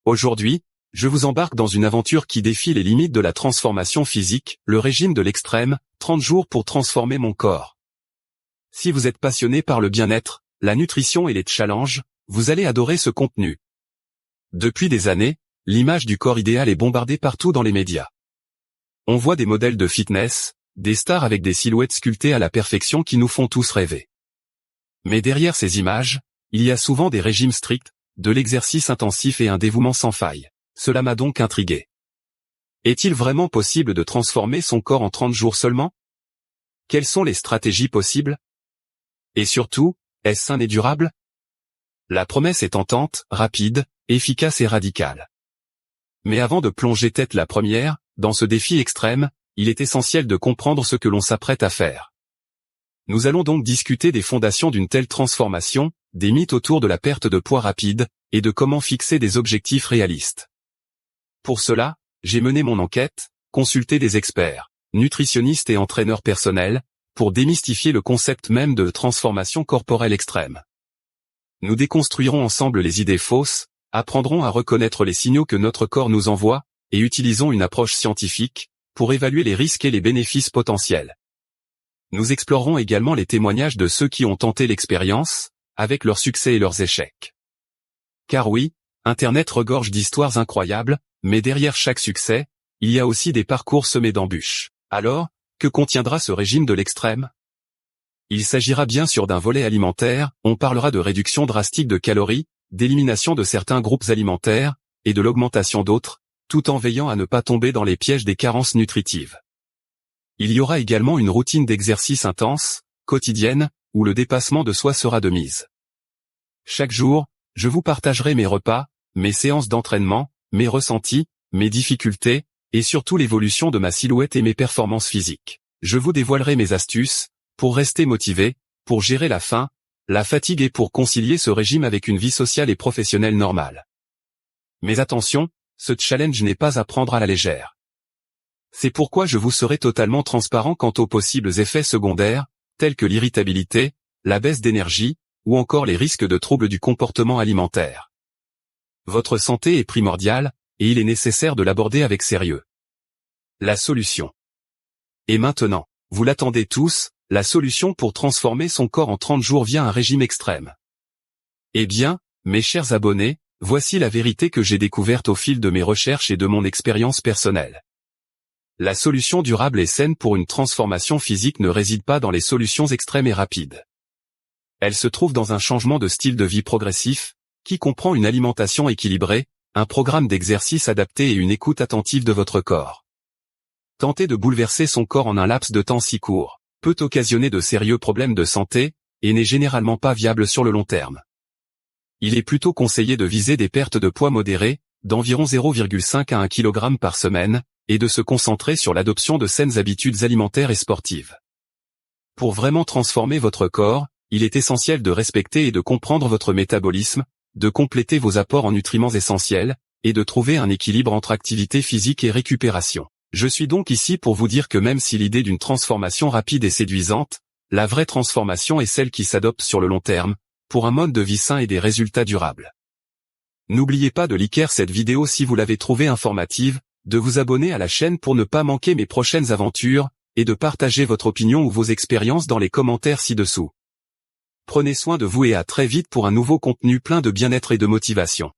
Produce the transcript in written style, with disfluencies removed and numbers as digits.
Aujourd'hui, je vous embarque dans une aventure qui défie les limites de la transformation physique, le régime de l'extrême, 30 jours pour transformer mon corps. Si vous êtes passionné par le bien-être, la nutrition et les challenges, vous allez adorer ce contenu. Depuis des années, l'image du corps idéal est bombardée partout dans les médias. On voit des modèles de fitness, des stars avec des silhouettes sculptées à la perfection qui nous font tous rêver. Mais derrière ces images, il y a souvent des régimes stricts, de l'exercice intensif et un dévouement sans faille. Cela m'a donc intrigué. Est-il vraiment possible de transformer son corps en 30 jours seulement? Quelles sont les stratégies possibles? Et surtout, est-ce sain et durable? La promesse est tentante, rapide, efficace et radicale. Mais avant de plonger tête la première, dans ce défi extrême, il est essentiel de comprendre ce que l'on s'apprête à faire. Nous allons donc discuter des fondations d'une telle transformation, des mythes autour de la perte de poids rapide, et de comment fixer des objectifs réalistes. Pour cela, j'ai mené mon enquête, consulté des experts, nutritionnistes et entraîneurs personnels, pour démystifier le concept même de transformation corporelle extrême. Nous déconstruirons ensemble les idées fausses, apprendrons à reconnaître les signaux que notre corps nous envoie, et utilisons une approche scientifique, pour évaluer les risques et les bénéfices potentiels. Nous explorerons également les témoignages de ceux qui ont tenté l'expérience, avec leurs succès et leurs échecs. Car oui, Internet regorge d'histoires incroyables, mais derrière chaque succès, il y a aussi des parcours semés d'embûches. Alors, que contiendra ce régime de l'extrême? Il s'agira bien sûr d'un volet alimentaire, on parlera de réduction drastique de calories, d'élimination de certains groupes alimentaires, et de l'augmentation d'autres, tout en veillant à ne pas tomber dans les pièges des carences nutritives. Il y aura également une routine d'exercice intense, quotidienne, où le dépassement de soi sera de mise. Chaque jour, je vous partagerai mes repas, mes séances d'entraînement, mes ressentis, mes difficultés, et surtout l'évolution de ma silhouette et mes performances physiques. Je vous dévoilerai mes astuces, pour rester motivé, pour gérer la faim, la fatigue et pour concilier ce régime avec une vie sociale et professionnelle normale. Mais attention, ce challenge n'est pas à prendre à la légère. C'est pourquoi je vous serai totalement transparent quant aux possibles effets secondaires, tels que l'irritabilité, la baisse d'énergie, ou encore les risques de troubles du comportement alimentaire. Votre santé est primordiale, et il est nécessaire de l'aborder avec sérieux. La solution. Et maintenant, vous l'attendez tous, la solution pour transformer son corps en 30 jours via un régime extrême. Eh bien, mes chers abonnés, voici la vérité que j'ai découverte au fil de mes recherches et de mon expérience personnelle. La solution durable et saine pour une transformation physique ne réside pas dans les solutions extrêmes et rapides. Elle se trouve dans un changement de style de vie progressif, qui comprend une alimentation équilibrée, un programme d'exercice adapté et une écoute attentive de votre corps. Tenter de bouleverser son corps en un laps de temps si court, peut occasionner de sérieux problèmes de santé, et n'est généralement pas viable sur le long terme. Il est plutôt conseillé de viser des pertes de poids modérées, d'environ 0,5 à 1 kg par semaine, et de se concentrer sur l'adoption de saines habitudes alimentaires et sportives. Pour vraiment transformer votre corps, il est essentiel de respecter et de comprendre votre métabolisme, de compléter vos apports en nutriments essentiels, et de trouver un équilibre entre activité physique et récupération. Je suis donc ici pour vous dire que même si l'idée d'une transformation rapide est séduisante, la vraie transformation est celle qui s'adopte sur le long terme, pour un mode de vie sain et des résultats durables. N'oubliez pas de liker cette vidéo si vous l'avez trouvée informative, de vous abonner à la chaîne pour ne pas manquer mes prochaines aventures, et de partager votre opinion ou vos expériences dans les commentaires ci-dessous. Prenez soin de vous et à très vite pour un nouveau contenu plein de bien-être et de motivation.